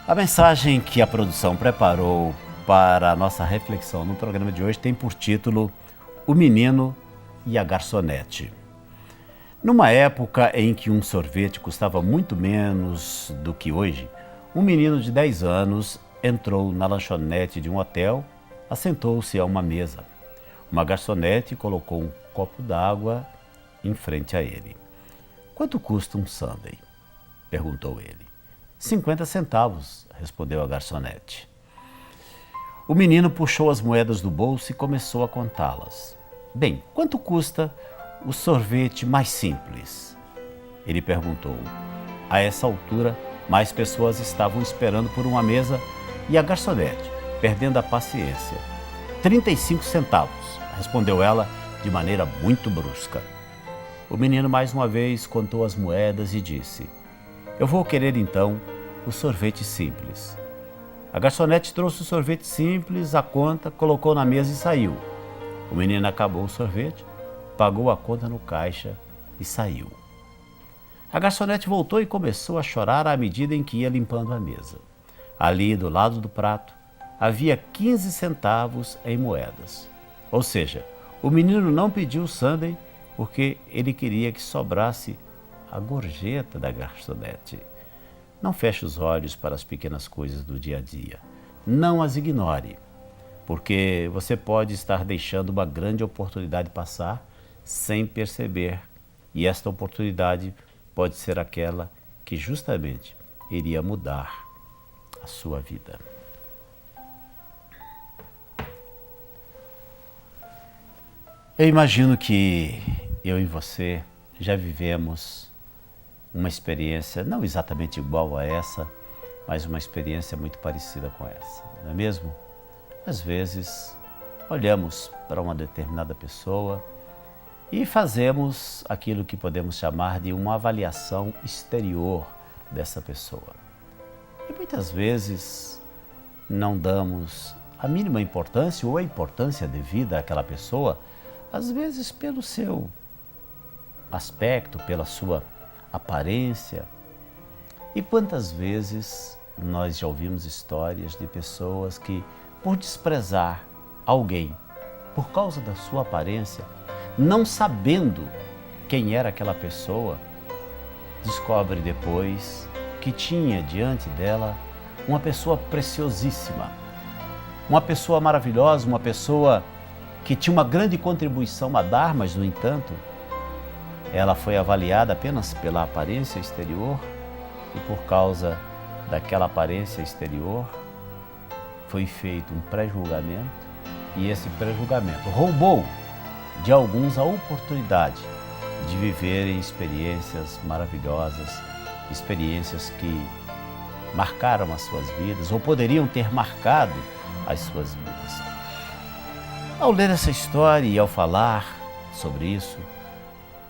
A mensagem que a produção preparou para a nossa reflexão no programa de hoje tem por título O Menino e a Garçonete. Numa época em que um sorvete custava muito menos do que hoje, um menino de 10 anos entrou na lanchonete de um hotel, assentou-se a uma mesa. Uma garçonete colocou um copo d'água em frente a ele. "Quanto custa um sundae?" perguntou ele. "50 centavos", respondeu a garçonete. O menino puxou as moedas do bolso e começou a contá-las. "Bem, quanto custa o sorvete mais simples?" ele perguntou. A essa altura, mais pessoas estavam esperando por uma mesa e a garçonete, perdendo a paciência. 35 centavos, respondeu ela de maneira muito brusca. O menino mais uma vez contou as moedas e disse: "Eu vou querer então o sorvete simples." A garçonete trouxe o sorvete simples, a conta, colocou na mesa e saiu. O menino acabou o sorvete, pagou a conta no caixa e saiu. A garçonete voltou e começou a chorar à medida em que ia limpando a mesa. Ali, do lado do prato, havia 15 centavos em moedas. Ou seja, o menino não pediu o sundae porque ele queria que sobrasse a gorjeta da garçonete. Não feche os olhos para as pequenas coisas do dia a dia. Não as ignore, porque você pode estar deixando uma grande oportunidade passar sem perceber. E esta oportunidade pode ser aquela que justamente iria mudar a sua vida. Eu imagino que eu e você já vivemos uma experiência não exatamente igual a essa, mas uma experiência muito parecida com essa, não é mesmo? Às vezes, olhamos para uma determinada pessoa e fazemos aquilo que podemos chamar de uma avaliação exterior dessa pessoa. E muitas vezes não damos a mínima importância ou a importância devida àquela pessoa, às vezes pelo seu aspecto, pela sua aparência. E quantas vezes nós já ouvimos histórias de pessoas que, por desprezar alguém por causa da sua aparência, não sabendo quem era aquela pessoa, descobre depois que tinha diante dela uma pessoa preciosíssima, uma pessoa maravilhosa, uma pessoa que tinha uma grande contribuição a dar, mas, no entanto, ela foi avaliada apenas pela aparência exterior e, por causa daquela aparência exterior, foi feito um pré-julgamento e esse pré-julgamento roubou de alguns a oportunidade de viverem experiências maravilhosas, experiências que marcaram as suas vidas ou poderiam ter marcado as suas vidas. Ao ler essa história e ao falar sobre isso,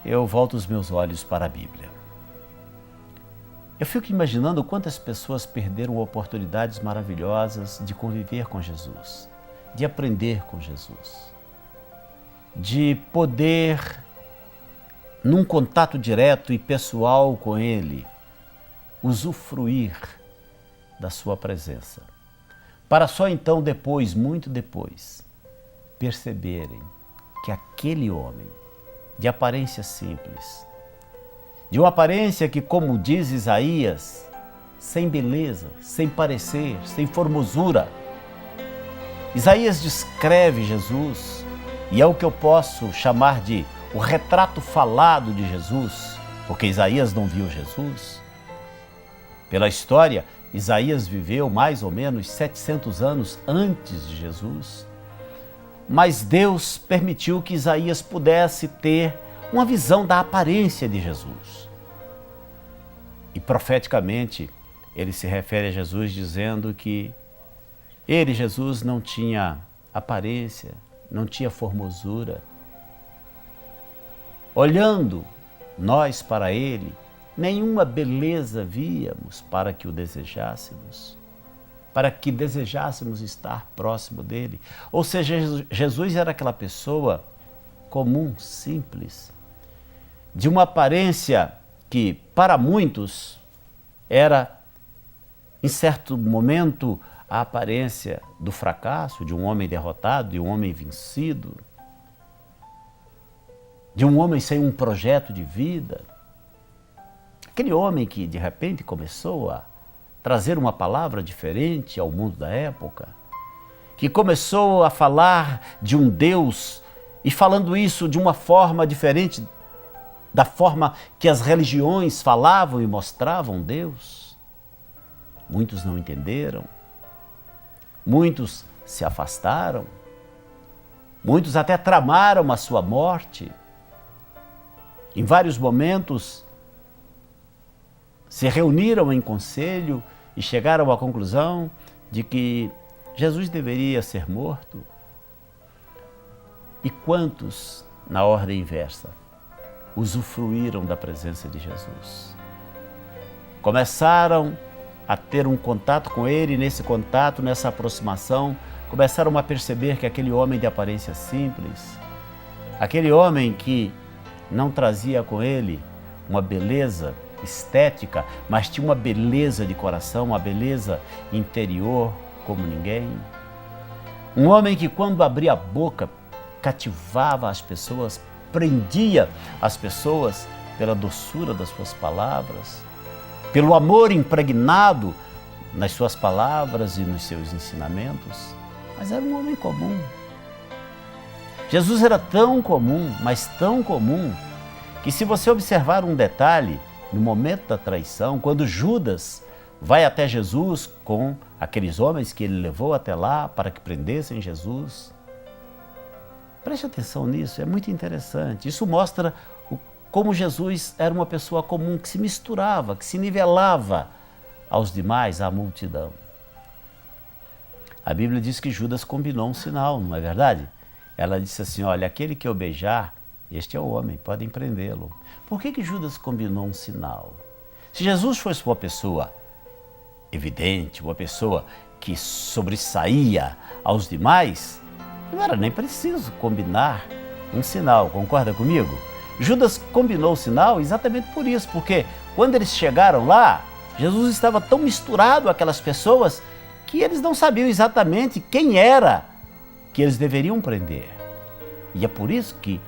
eu volto os meus olhos para a Bíblia. Eu fico imaginando quantas pessoas perderam oportunidades maravilhosas de conviver com Jesus, de aprender com Jesus, de poder, num contato direto e pessoal com Ele, usufruir da sua presença, para só então depois, muito depois, perceberem que aquele homem, de aparência simples, de uma aparência que, como diz Isaías, sem beleza, sem parecer, sem formosura. Isaías descreve Jesus e é o que eu posso chamar de o retrato falado de Jesus, porque Isaías não viu Jesus. Pela história, Isaías viveu mais ou menos 700 anos antes de Jesus. Mas Deus permitiu que Isaías pudesse ter uma visão da aparência de Jesus. E profeticamente, ele se refere a Jesus dizendo que ele, Jesus, não tinha aparência, não tinha formosura. Olhando nós para ele, nenhuma beleza víamos para que o desejássemos, para que desejássemos estar próximo dele. Ou seja, Jesus era aquela pessoa comum, simples, de uma aparência que, para muitos, era em certo momento, a aparência do fracasso, de um homem derrotado, de um homem vencido, de um homem sem um projeto de vida. Aquele homem que de repente começou a trazer uma palavra diferente ao mundo da época, que começou a falar de um Deus e falando isso de uma forma diferente da forma que as religiões falavam e mostravam Deus. Muitos não entenderam, muitos se afastaram, muitos até tramaram a sua morte. Em vários momentos se reuniram em conselho e chegaram à conclusão de que Jesus deveria ser morto. E quantos, na ordem inversa, usufruíram da presença de Jesus? Começaram a ter um contato com Ele, e nesse contato, nessa aproximação, começaram a perceber que aquele homem de aparência simples, aquele homem que não trazia com ele uma beleza estética, mas tinha uma beleza de coração, uma beleza interior como ninguém. Um homem que, quando abria a boca, cativava as pessoas, prendia as pessoas pela doçura das suas palavras, pelo amor impregnado nas suas palavras e nos seus ensinamentos. Mas era um homem comum. Jesus era tão comum, mas tão comum, que se você observar um detalhe, no momento da traição, quando Judas vai até Jesus com aqueles homens que ele levou até lá para que prendessem Jesus, preste atenção nisso, é muito interessante. Isso mostra como Jesus era uma pessoa comum, que se misturava, que se nivelava aos demais, à multidão. A Bíblia diz que Judas combinou um sinal, não é verdade? Ela disse assim, olha, aquele que eu beijar, este é o homem, podem prendê-lo. Por que Judas combinou um sinal? Se Jesus fosse uma pessoa evidente, uma pessoa que sobressaía aos demais, não era nem preciso combinar um sinal, concorda comigo? Judas combinou o sinal exatamente por isso, porque quando eles chegaram lá, Jesus estava tão misturado àquelas pessoas que eles não sabiam exatamente quem era que eles deveriam prender. E é por isso que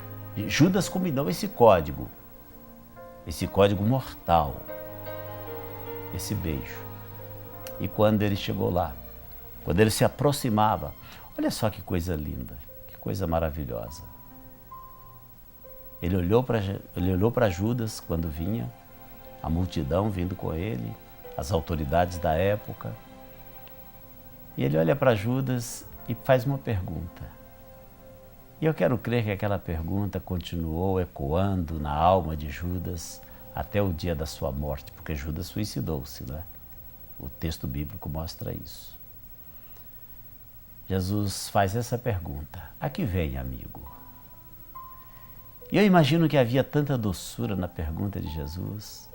Judas combinou esse código mortal, esse beijo. E quando ele chegou lá, quando ele se aproximava, olha só que coisa linda, que coisa maravilhosa. Ele olhou para Judas quando vinha, a multidão vindo com ele, as autoridades da época. E ele olha para Judas e faz uma pergunta. E eu quero crer que aquela pergunta continuou ecoando na alma de Judas até o dia da sua morte, porque Judas suicidou-se, né? O texto bíblico mostra isso. Jesus faz essa pergunta: a que vem, amigo? E eu imagino que havia tanta doçura na pergunta de Jesus.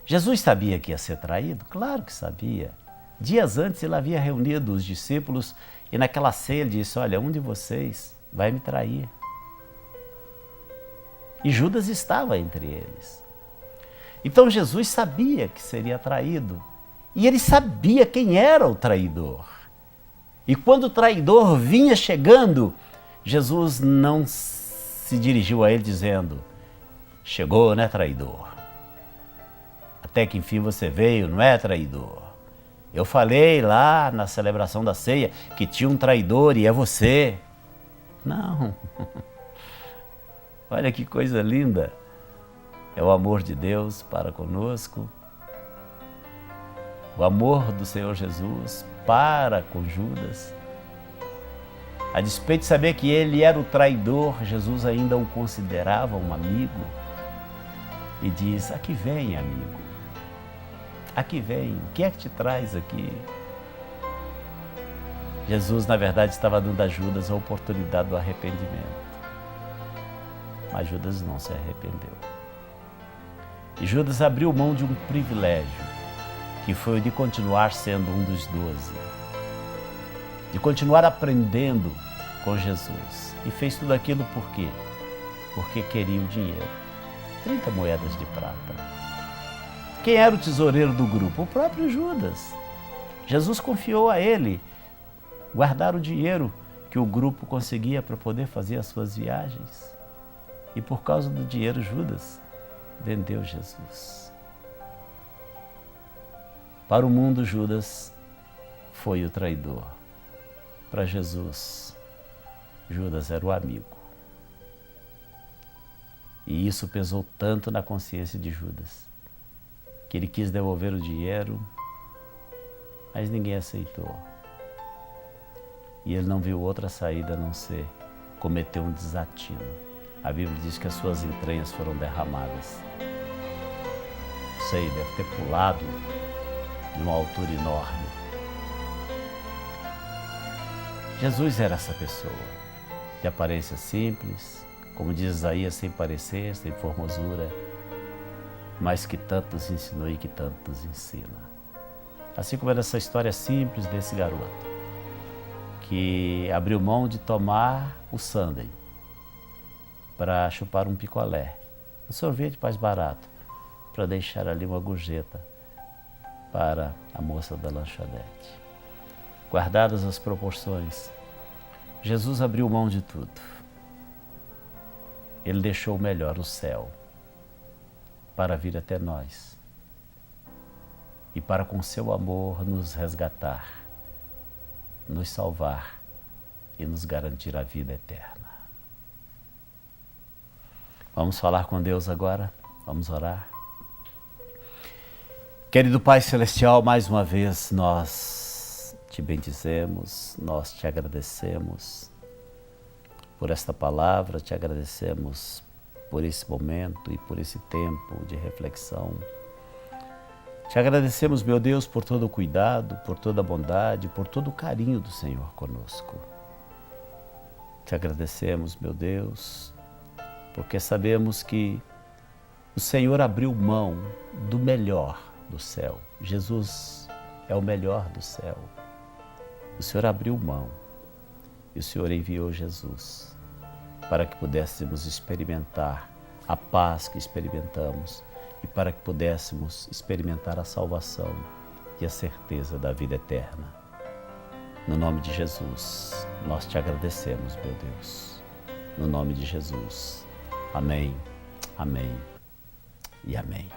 Jesus sabia que ia ser traído? Claro que sabia. Dias antes ele havia reunido os discípulos e naquela ceia ele disse, olha, um de vocês vai me trair. E Judas estava entre eles. Então Jesus sabia que seria traído. E ele sabia quem era o traidor. E quando o traidor vinha chegando, Jesus não se dirigiu a ele dizendo, chegou, né, traidor? Até que enfim você veio, não é, traidor? Eu falei lá na celebração da ceia que tinha um traidor e é você. Não. Olha que coisa linda. É o amor de Deus para conosco. O amor do Senhor Jesus para com Judas. A despeito de saber que ele era o traidor, Jesus ainda o considerava um amigo. E diz, aqui vem, amigo. Aqui vem, o que é que te traz aqui? Jesus, na verdade, estava dando a Judas a oportunidade do arrependimento. Mas Judas não se arrependeu. E Judas abriu mão de um privilégio, que foi o de continuar sendo um dos 12. De continuar aprendendo com Jesus. E fez tudo aquilo por quê? Porque queria o dinheiro. 30 moedas de prata. Quem era o tesoureiro do grupo? O próprio Judas. Jesus confiou a ele guardar o dinheiro que o grupo conseguia para poder fazer as suas viagens. E por causa do dinheiro, Judas vendeu Jesus. Para o mundo, Judas foi o traidor. Para Jesus, Judas era o amigo. E isso pesou tanto na consciência de Judas, que ele quis devolver o dinheiro, mas ninguém aceitou. E ele não viu outra saída a não ser cometer um desatino. A Bíblia diz que as suas entranhas foram derramadas. Não sei, deve ter pulado de uma altura enorme. Jesus era essa pessoa, de aparência simples, como diz Isaías, sem parecer, sem formosura, mas que tanto nos ensinou e que tanto nos ensina. Assim como era essa história simples desse garoto, que abriu mão de tomar o sundae para chupar um picolé, um sorvete mais barato, para deixar ali uma gorjeta para a moça da lanchonete. Guardadas as proporções, Jesus abriu mão de tudo. Ele deixou o melhor, o céu, para vir até nós e para com seu amor nos resgatar, nos salvar e nos garantir a vida eterna. Vamos falar com Deus agora? Vamos orar? Querido Pai Celestial, mais uma vez nós te bendizemos, nós te agradecemos por esta palavra, te agradecemos por esse momento e por esse tempo de reflexão. Te agradecemos, meu Deus, por todo o cuidado, por toda a bondade, por todo o carinho do Senhor conosco. Te agradecemos, meu Deus, porque sabemos que o Senhor abriu mão do melhor do céu. Jesus é o melhor do céu. O Senhor abriu mão e o Senhor enviou Jesus para que pudéssemos experimentar a paz que experimentamos e para que pudéssemos experimentar a salvação e a certeza da vida eterna. No nome de Jesus, nós te agradecemos, meu Deus. No nome de Jesus. Amém, amém e amém.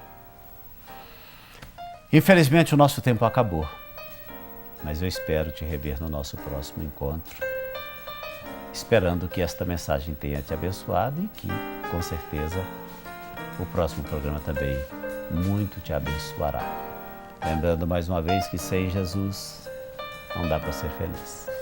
Infelizmente o nosso tempo acabou, mas eu espero te rever no nosso próximo encontro, esperando que esta mensagem tenha te abençoado e que, com certeza, o próximo programa também muito te abençoará. Lembrando mais uma vez que sem Jesus não dá para ser feliz.